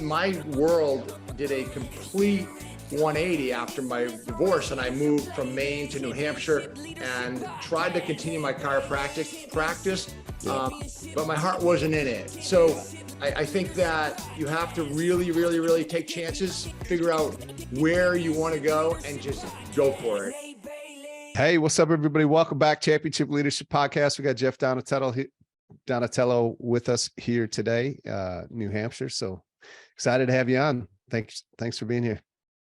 my world did a complete 180 after my divorce, and I moved from Maine to New Hampshire and tried to continue my chiropractic practice, but my heart wasn't in it. So I think that you have to really take chances, figure out where you want to go, and just go for it. Hey, what's up, everybody? Welcome back, Championship Leadership Podcast. We got Jeff Donatello with us here today, New Hampshire. So excited to have you on. Thanks for being here.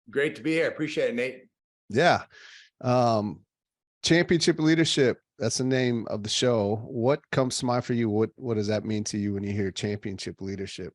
Great to be here. Appreciate it, Nate. Yeah. Championship Leadership, that's the name of the show. What comes to mind for you? What does that mean to you when you hear championship leadership?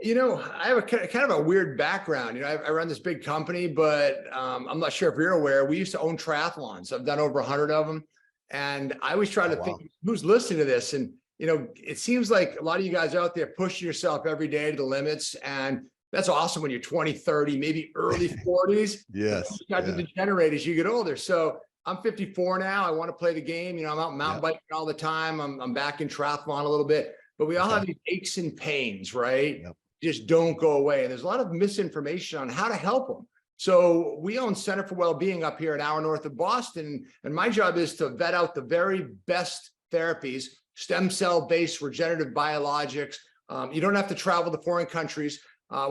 You know, I have a kind of a weird background. You know, I run this big company, but I'm not sure if you're aware, we used to own triathlons. I've done over 100 of them. And I always try to think, who's listening to this? And, you know, it seems like a lot of you guys out there pushing yourself every day to the limits. And that's awesome when you're 20, 30, maybe early 40s. Yes. You start to degenerate as you get older. So I'm 54 now. I want to play the game. You know, I'm out mountain biking all the time. I'm back in triathlon a little bit, but we all have these aches and pains, right? Yep. Just don't go away. And there's a lot of misinformation on how to help them. So we own Center for Wellbeing up here an hour north of Boston. And my job is to vet out the very best therapies, stem cell-based regenerative biologics. You don't have to travel to foreign countries.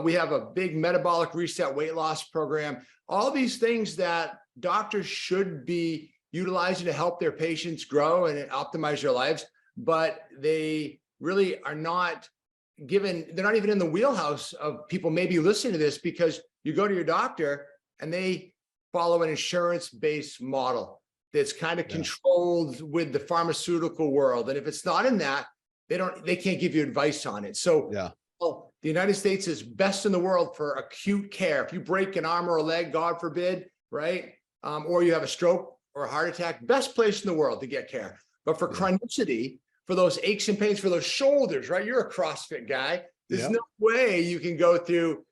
We have a big metabolic reset weight loss program. All these things that doctors should be utilizing to help their patients grow and optimize their lives, but they really are not given, they're not even in the wheelhouse of people maybe listening to this, because you go to your doctor and they follow an insurance-based model that's kind of controlled with the pharmaceutical world. And if it's not in that, they can't give you advice on it. So well, the United States is best in the world for acute care. If you break an arm or a leg, God forbid, right? Or you have a stroke or a heart attack, best place in the world to get care. But for chronicity, for those aches and pains, for those shoulders, right? You're a CrossFit guy. There's no way you can go through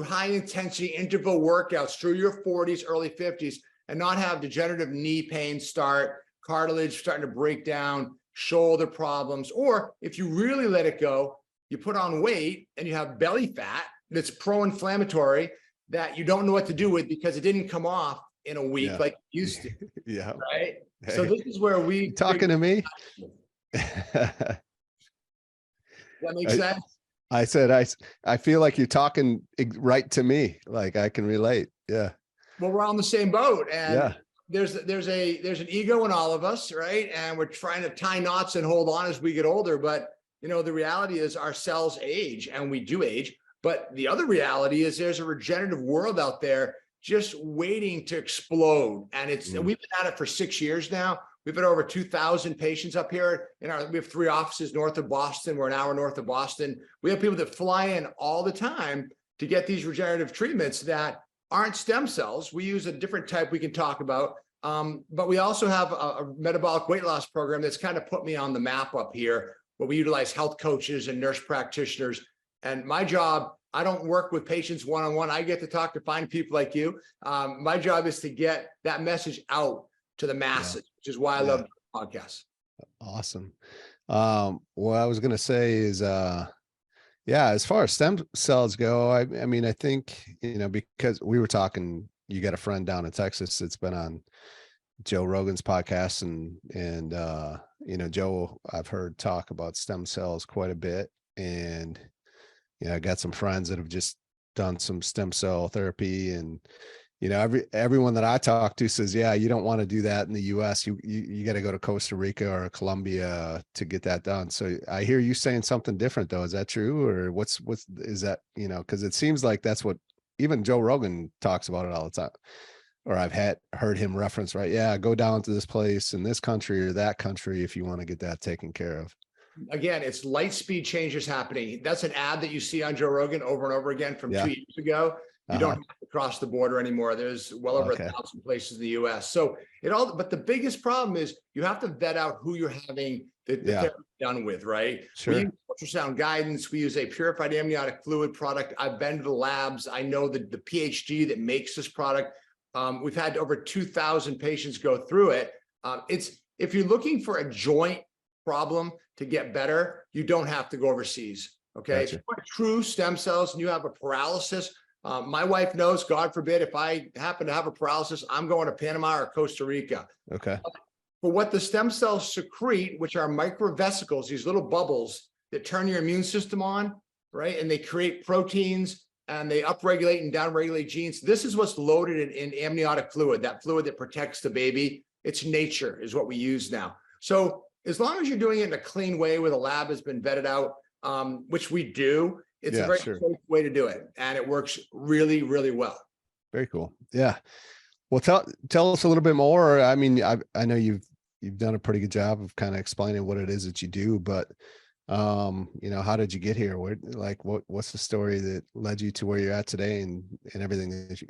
high intensity interval workouts through your 40s, early 50s, and not have degenerative knee pain start, cartilage starting to break down, shoulder problems. Or if you really let it go, you put on weight and you have belly fat that's pro-inflammatory that you don't know what to do with because it didn't come off in a week like it used to. Right? Hey. So this is where we talking to me. That makes sense. I said, I feel like you're talking right to me. Like I can relate. Yeah. Well, we're on the same boat, and there's an ego in all of us, right? And we're trying to tie knots and hold on as we get older. But you know, the reality is our cells age, and we do age. But the other reality is there's a regenerative world out there just waiting to explode. And we've been at it for 6 years now. We've had over 2,000 patients up here. We have 3 offices north of Boston. We're an hour north of Boston. We have people that fly in all the time to get these regenerative treatments that aren't stem cells. We use a different type we can talk about. But we also have a metabolic weight loss program that's kind of put me on the map up here, where we utilize health coaches and nurse practitioners. And my job, I don't work with patients one-on-one. I get to talk to fine people like you. My job is to get that message out to the masses, which is why I love podcasts. Awesome. What I was going to say is, as far as stem cells go, I mean, I think, you know, because we were talking, you got a friend down in Texas that's been on Joe Rogan's podcast, and you know, Joe, I've heard talk about stem cells quite a bit. And, you know, I got some friends that have just done some stem cell therapy, and, you know, everyone that I talk to says, yeah, you don't want to do that in the US. You got to go to Costa Rica or Colombia to get that done. So I hear you saying something different though. Is that true? Or what's is that, you know, because it seems like that's what even Joe Rogan talks about it all the time. Or I've heard him reference, right? Yeah, go down to this place in this country or that country if you want to get that taken care of. Again, it's light speed changes happening. That's an ad that you see on Joe Rogan over and over again from 2 years ago. You don't have to cross the border anymore. There's well over 1,000 places in the US. So but the biggest problem is you have to vet out who you're having the therapy done with, right? Sure. We use ultrasound guidance. We use a purified amniotic fluid product. I've been to the labs. I know the PhD that makes this product. We've had over 2,000 patients go through it. If you're looking for a joint problem to get better, you don't have to go overseas. Okay. If you want true stem cells and you have a paralysis, my wife knows, God forbid, if I happen to have a paralysis, I'm going to Panama or Costa Rica. Okay. But what the stem cells secrete, which are microvesicles, these little bubbles that turn your immune system on, right? And they create proteins and they upregulate and downregulate genes. This is what's loaded in amniotic fluid, that fluid that protects the baby. It's nature is what we use now. So as long as you're doing it in a clean way where the lab has been vetted out, which we do, it's a very safe way to do it. And it works really, really well. Very cool. Yeah. Well, tell us a little bit more. I mean, I know you've done a pretty good job of kind of explaining what it is that you do, but you know, how did you get here? What's the story that led you to where you're at today and everything that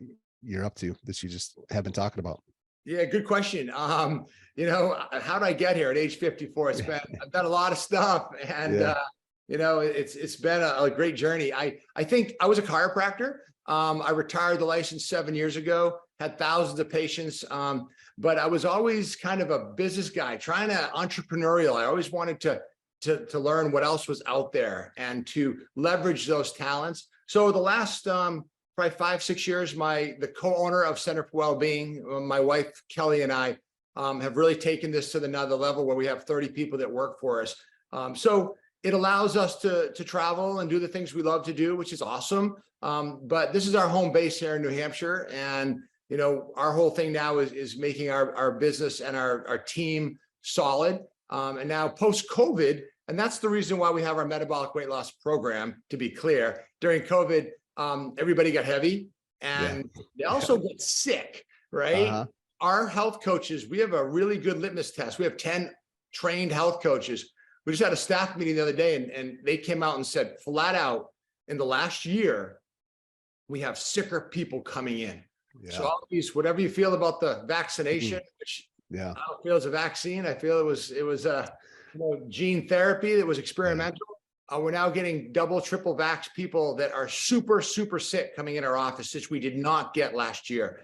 you're up to that you just have been talking about? Yeah, good question. You know, how did I get here at age 54? I've done a lot of stuff, and you know, it's been a great journey. I think I was a chiropractor. I retired the license 7 years ago, had thousands of patients, but I was always kind of a business guy, trying to entrepreneurial. I always wanted to learn what else was out there and to leverage those talents. So the last probably 5-6 years, the co-owner of Center for Wellbeing, my wife Kelly and I have really taken this to another level where we have 30 people that work for us. So it allows us to travel and do the things we love to do, which is awesome. But this is our home base here in New Hampshire, and you know, our whole thing now is making our business and our team solid. And now post-COVID, and that's the reason why we have our metabolic weight loss program, to be clear. During COVID, everybody got heavy and they also get sick, right? Our health coaches, we have a really good litmus test. We have 10 trained health coaches. We just had a staff meeting the other day, and they came out and said flat out, in the last year, we have sicker people coming in. So all these, whatever you feel about the vaccination, which I don't feel it's a vaccine. I feel it was a gene therapy that was experimental. We're now getting double, triple vax people that are super, super sick coming in our office, which we did not get last year.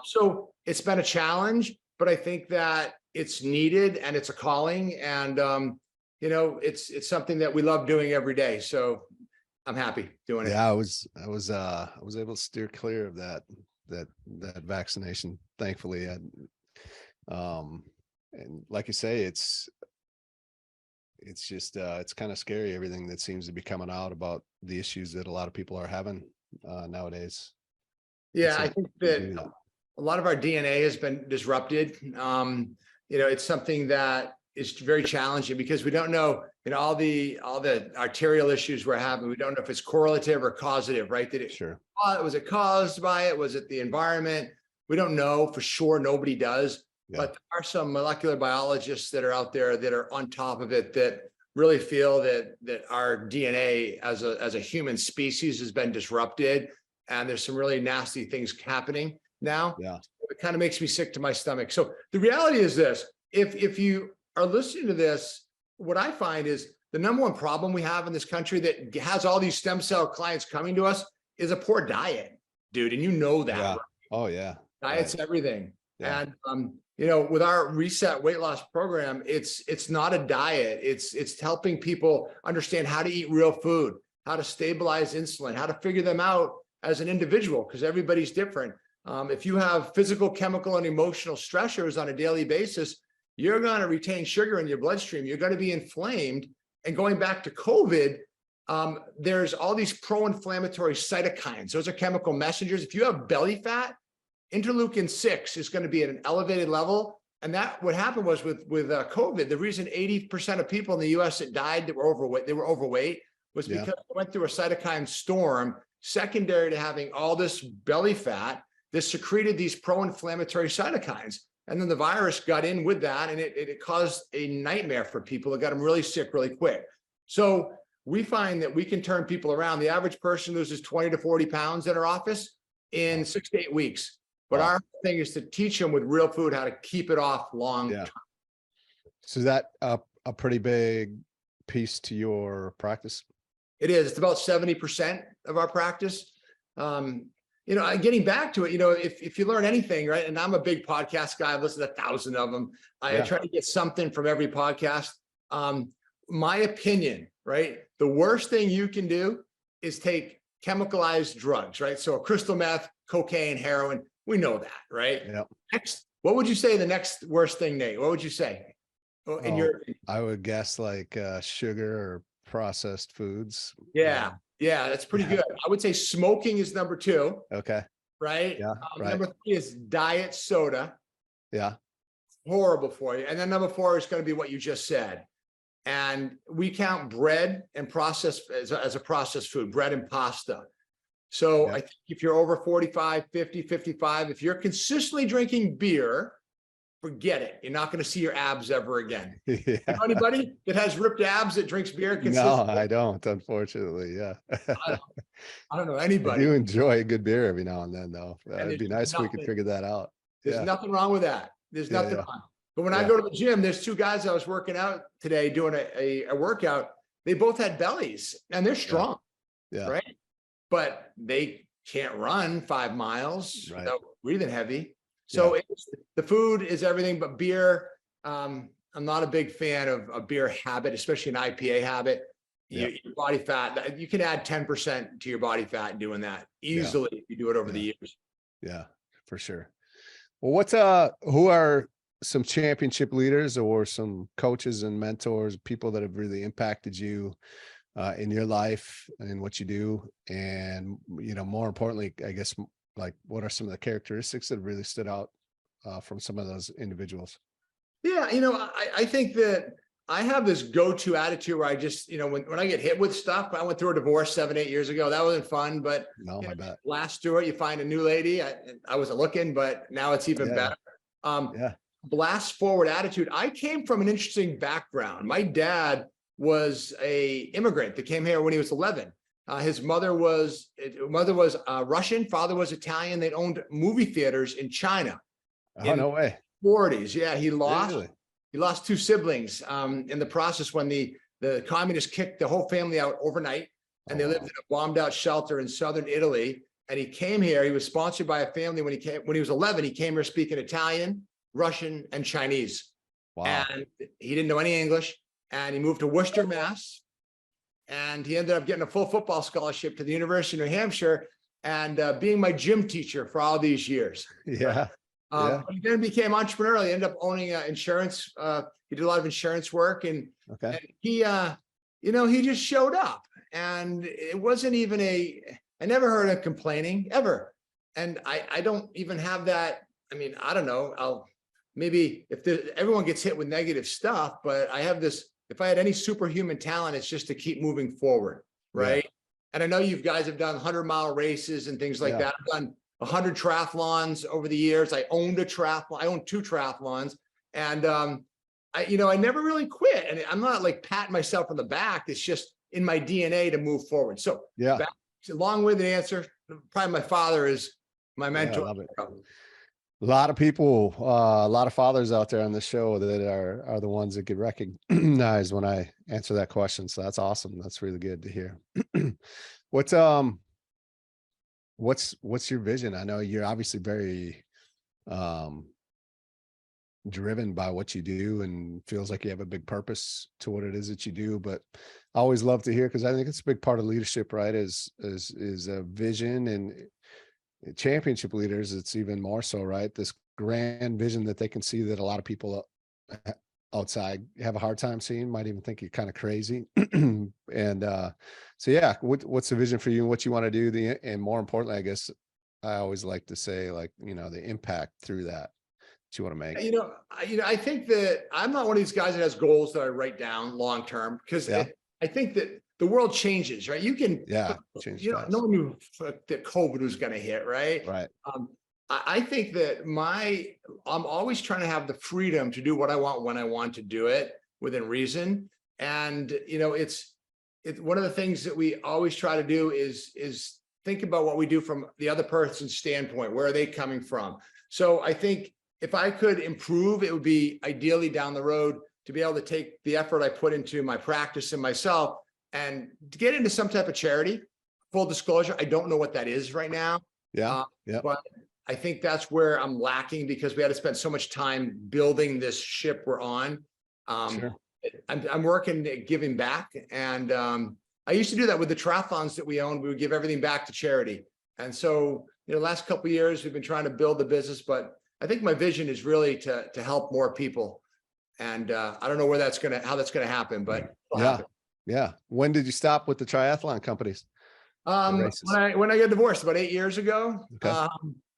So it's been a challenge, but I think that it's needed and it's a calling, and you know, it's something that we love doing every day. So I'm happy doing it. Yeah, I was able to steer clear of that vaccination, thankfully. And like you say, it's just it's kind of scary, everything that seems to be coming out about the issues that a lot of people are having nowadays. Yeah, I think that a lot of our DNA has been disrupted. You know, it's something that is very challenging because we don't know, you know, all the arterial issues we're having. We don't know if it's correlative or causative, right? Was it caused by it? Was it the environment? We don't know for sure. Nobody does. But there are some molecular biologists that are out there that are on top of it, that really feel that our DNA as a human species has been disrupted, and there's some really nasty things happening now. It kind of makes me sick to my stomach. So the reality is this: if you are listening to this, what I find is the number one problem we have in this country that has all these stem cell clients coming to us is a poor diet, dude. And you know that. Right? Oh yeah. Diet's everything. And you know, with our reset weight loss program, it's not a diet. It's helping people understand how to eat real food, how to stabilize insulin, how to figure them out as an individual, because everybody's different. If you have physical, chemical, and emotional stressors on a daily basis, you're going to retain sugar in your bloodstream. You're going to be inflamed. And going back to COVID, there's all these pro-inflammatory cytokines. Those are chemical messengers. If you have belly fat, interleukin 6 is going to be at an elevated level. And that what happened was with COVID, the reason 80% of people in the US that died that were overweight was because they went through a cytokine storm secondary to having all this belly fat that secreted these pro-inflammatory cytokines. And then the virus got in with that, and it caused a nightmare for people. It got them really sick really quick. So we find that we can turn people around. The average person loses 20 to 40 pounds in our office in 6 to 8 weeks. But our thing is to teach them with real food how to keep it off long term. So is that a pretty big piece to your practice? It is. It's about 70% of our practice. You know, getting back to it, you know, if you learn anything, right? And I'm a big podcast guy. I've listened to 1,000 of them. I try to get something from every podcast. my opinion, right? The worst thing you can do is take chemicalized drugs, right? So crystal meth, cocaine, heroin, we know that, right? Yeah. Next, what would you say the next worst thing, Nate? What would you say? In your I would guess like sugar or processed foods. yeah, that's pretty good. I would say smoking is number 2. Okay. Right? Yeah. Right. Number 3 is diet soda. Yeah. Horrible for you. And then number 4 is going to be what you just said. And we count bread and processed as a processed food, bread and pasta. So Yeah. I think if you're over 45, 50, 55, if you're consistently drinking beer, forget it. You're not going to see your abs ever again. Yeah. You know anybody that has ripped abs that drinks beer No, consistently? I don't, unfortunately. Yeah. I don't know I anybody. do enjoy a good beer every now and then, though. And It'd be there's nice if we could nothing- figure that out. There's Yeah. nothing wrong with that. There's Yeah, nothing yeah. wrong. But when I Yeah. go to the gym, there's 2 guys I was working out today doing a workout. They both had bellies and they're strong, Yeah. right? But they can't run 5 miles Right. without breathing heavy. So the food is everything but beer. I'm not a big fan of a beer habit, especially an IPA habit. Yeah. Your body fat, you can add 10% to your body fat doing that easily if you do it over the years. Yeah, for sure. Well, who are some championship leaders or some coaches and mentors, people that have really impacted you in your life and what you do? And, more importantly, I guess, like, what are some of the characteristics that really stood out from some of those individuals? Yeah, I think that I have this go-to attitude where I just, when I get hit with stuff, I went through a divorce 7, 8 years ago. That wasn't fun, but No, I bet. blast through it. You find a new lady. I wasn't looking, but now it's even better. Yeah. Blast forward attitude. I came from an interesting background. My dad was a immigrant that came here when he was 11. His mother was Russian, father was Italian. They owned movie theaters in China. Oh, no way. 40s. Yeah, he Really? lost 2 siblings in the process when the communists kicked the whole family out overnight, and they lived in a bombed out shelter in southern Italy. And he came here. He was sponsored by a family when he was 11. He came here speaking Italian, Russian, and Chinese. Wow. And he didn't know any English. And he moved to Worcester, Mass. And he ended up getting a full football scholarship to the University of New Hampshire and being my gym teacher for all these years. Yeah. But he then became entrepreneurial. He ended up owning insurance. He did a lot of insurance work, and he, he just showed up, and it wasn't even I never heard him complaining ever. And I don't even have that. I mean, I don't know. Maybe if everyone gets hit with negative stuff, but I have this, if I had any superhuman talent, it's just to keep moving forward. Right. Yeah. And I know you guys have done 100-mile races and things like that. I've done 100 triathlons over the years. I owned a triathlon. I owned 2 triathlons, and I never really quit. And I'm not like patting myself on the back. It's just in my DNA to move forward. So long-winded answer. Probably my father is my mentor. I love it. A lot of people, a lot of fathers out there on the show that are the ones that get recognized when I answer that question. So that's awesome. That's really good to hear. What's your vision? I know you're obviously very driven by what you do and feels like you have a big purpose to what it is that you do, but I always love to hear, because I think it's a big part of leadership, right? Is a vision, and championship leaders, it's even more so, right? This grand vision that they can see that a lot of people outside have a hard time seeing, might even think you're kind of crazy. And so yeah, what's the vision for you and what you want to do? And more importantly, I guess I always like to say, like, the impact through that you want to make. I think that I'm not one of these guys that has goals that I write down long term, because I think that the world changes, right? You can, change. No one knew that COVID was going to hit, right? Right. I think that I'm always trying to have the freedom to do what I want when I want to do it within reason. And, it's one of the things that we always try to do is think about what we do from the other person's standpoint. Where are they coming from? So I think if I could improve, it would be ideally down the road to be able to take the effort I put into my practice and myself and to get into some type of charity. Full disclosure, I don't know what that is right now. But I think that's where I'm lacking, because we had to spend so much time building this ship we're on. I'm working at giving back. And I used to do that with the triathlons that we own. We would give everything back to charity. And so, last couple of years, we've been trying to build the business, but I think my vision is really to help more people. And I don't know how that's going to happen, but it'll happen. Yeah. When did you stop with the triathlon companies? When I got divorced about 8 years ago. Okay.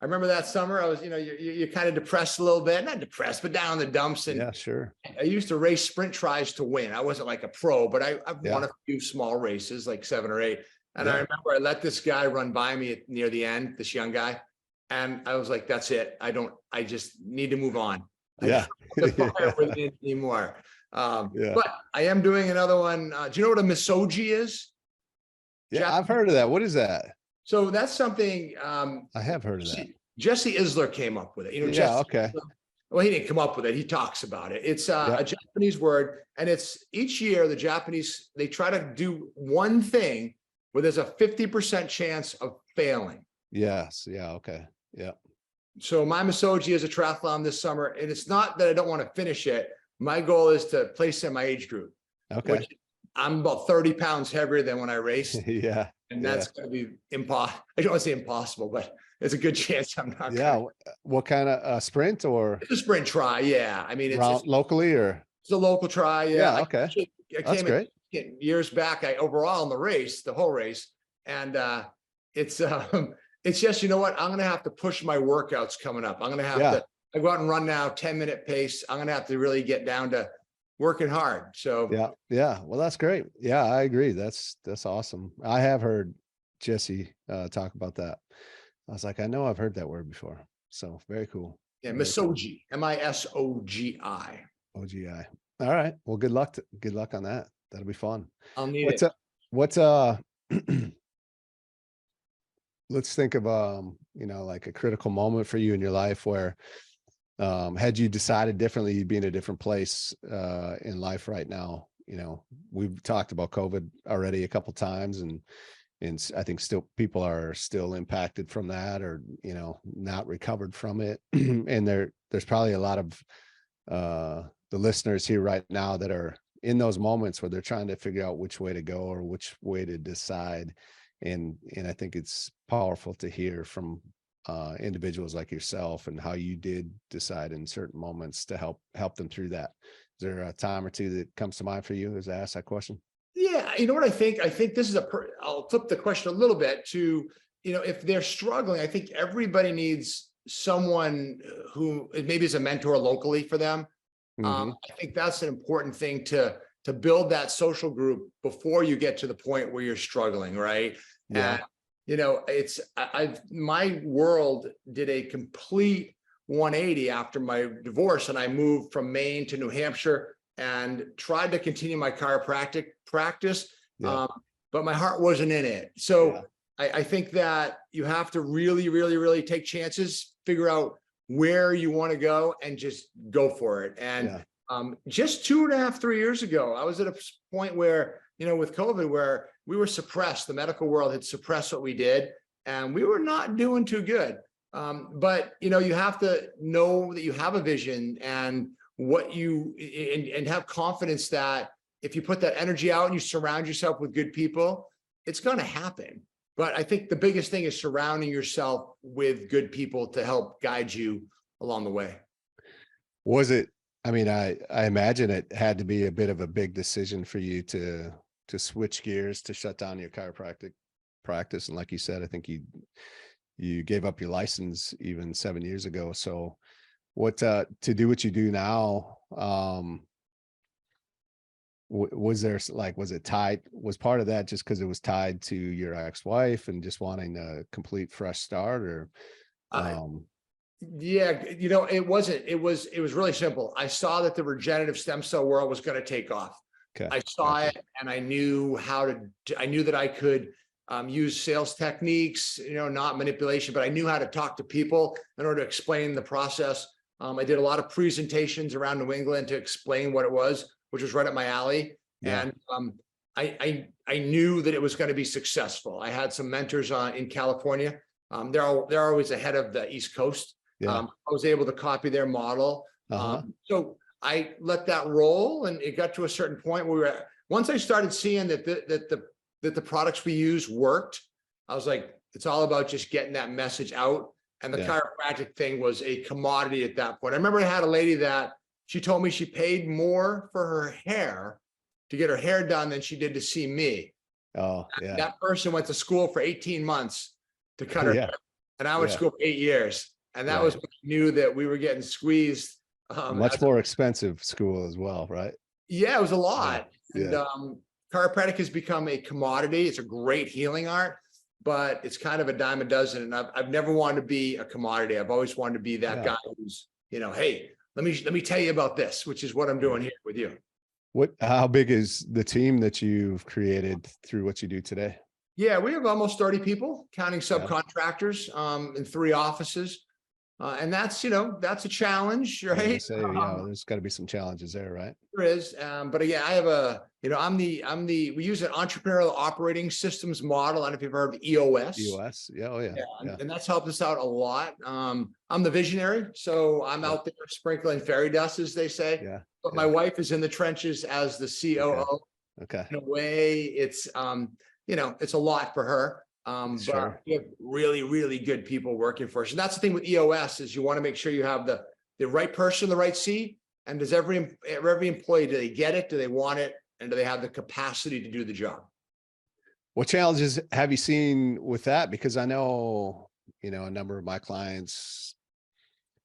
I remember that summer I was, you're kind of depressed a little bit, not depressed, but down in the dumps. And yeah, sure. I used to race sprint tries to win. I wasn't like a pro, but I've won a few small races, like 7 or 8. And I remember I let this guy run by me near the end, this young guy. And I was like, that's it. I just need to move on. Yeah. With it anymore. But I am doing another one. Do you know what a misogi is? Yeah, I've heard of that. What is that? So that's something. I have heard of that. Jesse Isler came up with it. Okay. Well, he didn't come up with it. He talks about it. It's a Japanese word, and it's each year the Japanese, they try to do one thing where there's a 50% chance of failing. Yes. Yeah. Okay. Yeah. So my misogi is a triathlon this summer, and it's not that I don't want to finish it. My goal is to place in my age group. Okay. I'm about 30 pounds heavier than when I raced. Yeah. And that's going to be impossible. I don't want to say impossible, but there's a good chance I'm not. Yeah. What kind of sprint or? It's a sprint try. Yeah. I mean, it's locally or? It's a local try. Yeah. Okay. I That's great. Years back, overall in the race, the whole race. And it's just, you know what? I'm going to have to push my workouts coming up. I'm going to have to, I go out and run now 10-minute pace. I'm going to have to really get down to working hard. So yeah. Well, that's great. Yeah, I agree. That's awesome. I have heard Jesse talk about that. I was like, I know I've heard that word before. So very cool. Yeah, misogi, misogi. OGI. All right. Well, good luck on that. That'll be fun. I'll need it. Let's think of like a critical moment for you in your life where had you decided differently, you'd be in a different place in life right now. We've talked about COVID already a couple times, and I think people are still impacted from that, or not recovered from it. And there's probably a lot of the listeners here right now that are in those moments where they're trying to figure out which way to go or which way to decide. And I think it's powerful to hear from individuals like yourself and how you did decide in certain moments to help them through that. Is there a time or two that comes to mind for you as I ask that question? Yeah. You know what I think? I think this is I'll flip the question a little bit to, if they're struggling, I think everybody needs someone who maybe is a mentor locally for them. I think that's an important thing to build that social group before you get to the point where you're struggling. Right. Yeah. And my world did a complete 180 after my divorce, and I moved from Maine to New Hampshire and tried to continue my chiropractic practice. But my heart wasn't in it. So I think that you have to really, really, really take chances, figure out where you want to go and just go for it. And just 2.5, 3 years ago, I was at a point where, with COVID, where we were suppressed. The medical world had suppressed what we did, and we were not doing too good. But, you have to know that you have a vision and and have confidence that if you put that energy out and you surround yourself with good people, it's going to happen. But I think the biggest thing is surrounding yourself with good people to help guide you along the way. Was it, I mean, I imagine it had to be a bit of a big decision for you to switch gears, to shut down your chiropractic practice. And like you said, I think you gave up your license even 7 years ago. So what, to do what you do now, was there was it tied, was part of that just because it was tied to your ex-wife and just wanting a complete fresh start, or? Yeah, it wasn't, it was really simple. I saw that the regenerative stem cell world was going to take off. Okay. I saw it, and I knew I knew that I could use sales techniques, not manipulation, but I knew how to talk to people in order to explain the process. I did a lot of presentations around New England to explain what it was, which was right up my alley. Yeah. And I knew that it was going to be successful. I had some mentors in California. They're always ahead of the East Coast. Yeah. I was able to copy their model. So I let that roll, and it got to a certain point where once I started seeing that the products we use worked, I was like, it's all about just getting that message out. And the chiropractic thing was a commodity at that point. I remember I had a lady that she told me she paid more for her hair to get her hair done than she did to see me. Oh, yeah. That person went to school for 18 months to cut her hair, and I went to school for 8 years. And that was when I knew that we were getting squeezed. Much more expensive school as well, right? Yeah, it was a lot. And chiropractic has become a commodity. It's a great healing art, but it's kind of a dime a dozen. And I've never wanted to be a commodity. I've always wanted to be that guy who's, you know, hey, let me tell you about this, which is what I'm doing here with you. How big is the team that you've created through what you do today? Yeah, we have almost 30 people, counting subcontractors, in 3 offices. And that's, you know, that's a challenge, right? There's got to be some challenges there, right? There is. But again, I have we use an entrepreneurial operating systems model. I don't know if you've heard of EOS. EOS. Yeah. Oh, yeah. And that's helped us out a lot. I'm the visionary. So I'm out there sprinkling fairy dust, as they say. Yeah. But my wife is in the trenches as the COO. Okay. In a way, it's, you know, it's a lot for her. But we have really, really good people working for us. And that's the thing with EOS is you want to make sure you have the right person in the right seat. And does every employee, do they get it? Do they want it? And do they have the capacity to do the job? What challenges have you seen with that? Because I know, you know, a number of my clients,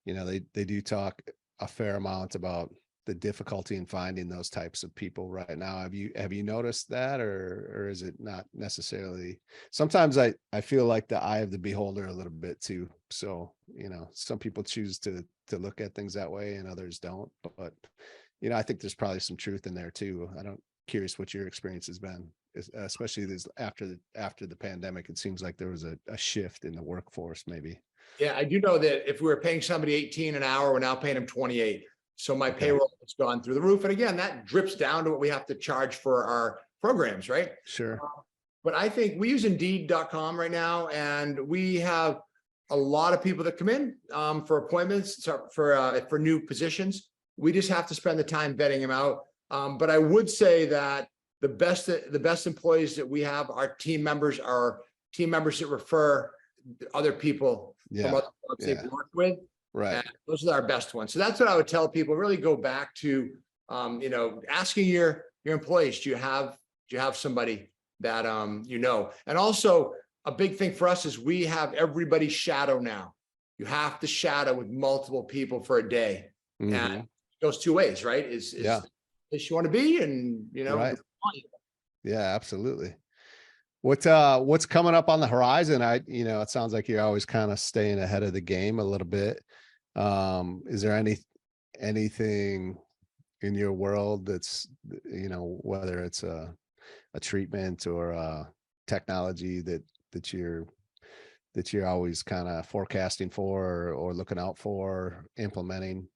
you know, they do talk a fair amount about the difficulty in finding those types of people right now. Have you noticed that, or is it not necessarily? Sometimes I feel like the eye of the beholder a little bit too. So, you know, some people choose to look at things that way and others don't, but you know, I think there's probably some truth in there too. Curious what your experience has been, especially this after the pandemic. It seems like there was a shift in the workforce maybe. Yeah, I do know that if we were paying somebody 18 an hour, we're now paying them 28. So my payroll has gone through the roof. And again, that drips down to what we have to charge for our programs, right? Sure. But I think we use Indeed.com right now, and we have a lot of people that come in for appointments for new positions. We just have to spend the time vetting them out. But I would say that the best employees that we have, our team members that refer other people from other jobs they've worked with. Right. And those are our best ones. So that's what I would tell people. Really go back to, you know, asking your employees, do you have somebody that, you know? And also a big thing for us is we have everybody shadow now. You have to shadow with multiple people for a day. Mm-hmm. And it goes 2 ways, right? Is this you want to be, and, you know, yeah, absolutely. What's coming up on the horizon? You know, it sounds like you're always kind of staying ahead of the game a little bit. Is there anything in your world that's, you know, whether it's a treatment or a technology that you're always kind of forecasting for or looking out for, implementing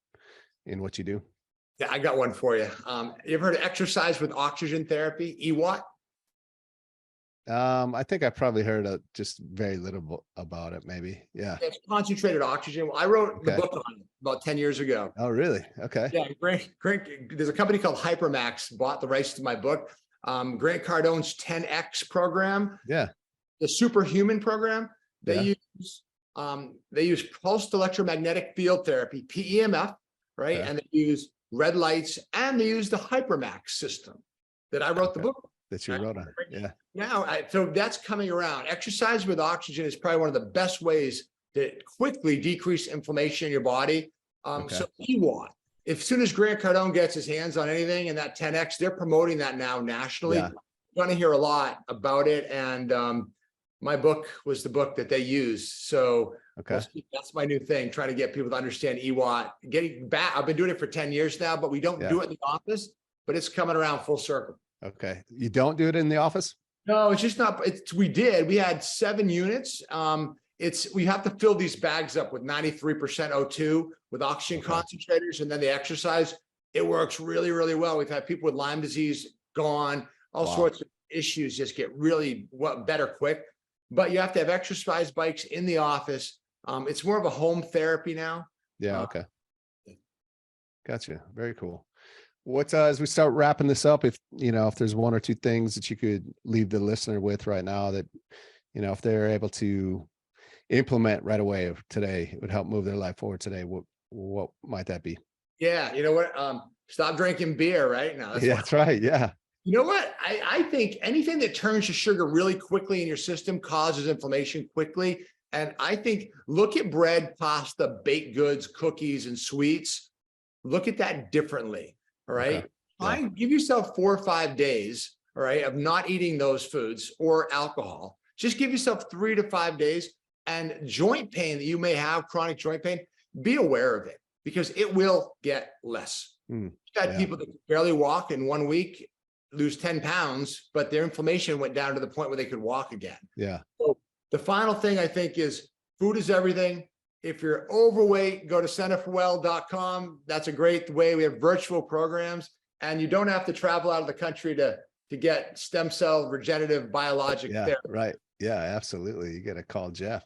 in what you do? Yeah, I got one for you. You ever heard of exercise with oxygen therapy, EWOT? I think I probably heard just very little about it, maybe. Yeah. It's concentrated oxygen. Well, I wrote the book on it about 10 years ago. Oh, really? Okay. Yeah. There's a company called Hypermax bought the rights to my book. Grant Cardone's 10X program. Yeah. The superhuman program. They use pulsed electromagnetic field therapy, PEMF, right? And they use red lights, and they use the Hypermax system that I wrote the book that you wrote on. Yeah. Now, so that's coming around. Exercise with oxygen is probably one of the best ways to quickly decrease inflammation in your body. So EWOT, as soon as Grant Cardone gets his hands on anything in that 10X, they're promoting that now nationally. You're going to hear a lot about it. And my book was the book that they used. So that's my new thing, trying to get people to understand EWOT. Getting back, I've been doing it for 10 years now, but we don't do it in the office, but it's coming around full circle. Okay. You don't do it in the office? No, it's just not. We had 7 units. We have to fill these bags up with 93% O2 with oxygen concentrators, and then the exercise. It works really, really well. We've had people with Lyme disease gone, all sorts of issues just get really better quick. But you have to have exercise bikes in the office. It's more of a home therapy now. Yeah. Okay. Gotcha. Very cool. What, as we start wrapping this up, if, if there's one or two things that you could leave the listener with right now that, if they're able to implement right away today, it would help move their life forward today, what might that be? Yeah. You know what? Stop drinking beer right now. Yeah, that's right. Yeah. You know what? I think anything that turns to sugar really quickly in your system causes inflammation quickly. And I think look at bread, pasta, baked goods, cookies, and sweets. Look at that differently. All right. Okay. Try and give yourself 4 or 5 days, all right, of not eating those foods or alcohol. Just give yourself 3 to 5 days. And joint pain that you may have, chronic joint pain, be aware of it because it will get less. You've got people that barely walk in 1 week, lose 10 pounds, but their inflammation went down to the point where they could walk again. Yeah. So the final thing I think is food is everything. If you're overweight, go to centerforwell.com. That's a great way. We have virtual programs and you don't have to travel out of the country to get stem cell regenerative biologic therapy. Right. Yeah, absolutely. You got to call Jeff.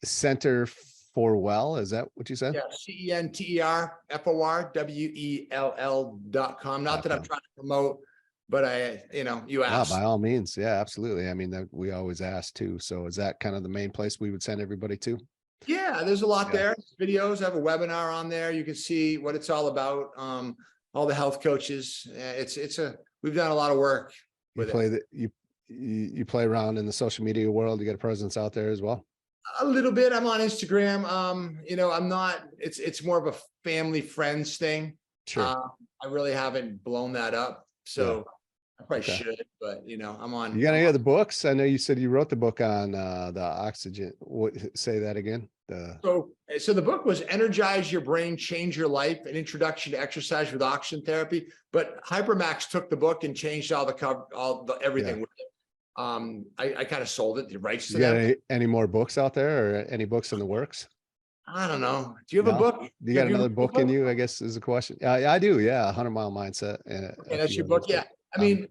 Center for Well, is that what you said? Yeah, CENTERFORWELL.com. Not that I'm trying to promote, but you asked. By all means. Yeah, absolutely. I mean, we always ask too. So is that kind of the main place we would send everybody to? Yeah, there's a lot there. Videos, I have a webinar on there. You can see what it's all about. All the health coaches. We've done a lot of work with it. You play around in the social media world. You got a presence out there as well. A little bit. I'm on Instagram. I'm not, it's more of a family friends thing. Sure. I really haven't blown that up. So I probably should, but I'm on. You got any other books? I know you said you wrote the book on the oxygen. Say that again. So the book was Energize Your Brain, Change Your Life, an introduction to exercise with oxygen therapy. But Hypermax took the book and changed all the everything with it. I kind of sold it, the rights to that. You got any more books out there or any books in the works? I don't know. Do you have a book? Do you got another book in you, I guess is the question. I do. Yeah. 100 Mile Mindset. And that's your book. Yeah. I mean,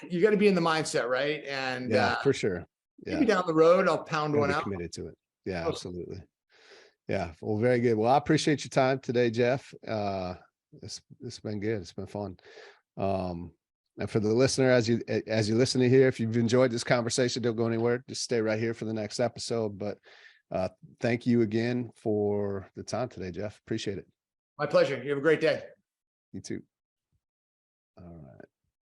you got to be in the mindset, right? And for sure. Yeah. Maybe down the road, I'll pound one out. Committed to it. Yeah, absolutely. Yeah. Well, very good. Well, I appreciate your time today, Jeff. It's been good. It's been fun. And for the listener, as you listen to here, if you've enjoyed this conversation, don't go anywhere. Just stay right here for the next episode. But thank you again for the time today, Jeff. Appreciate it. My pleasure. You have a great day. You too. All right.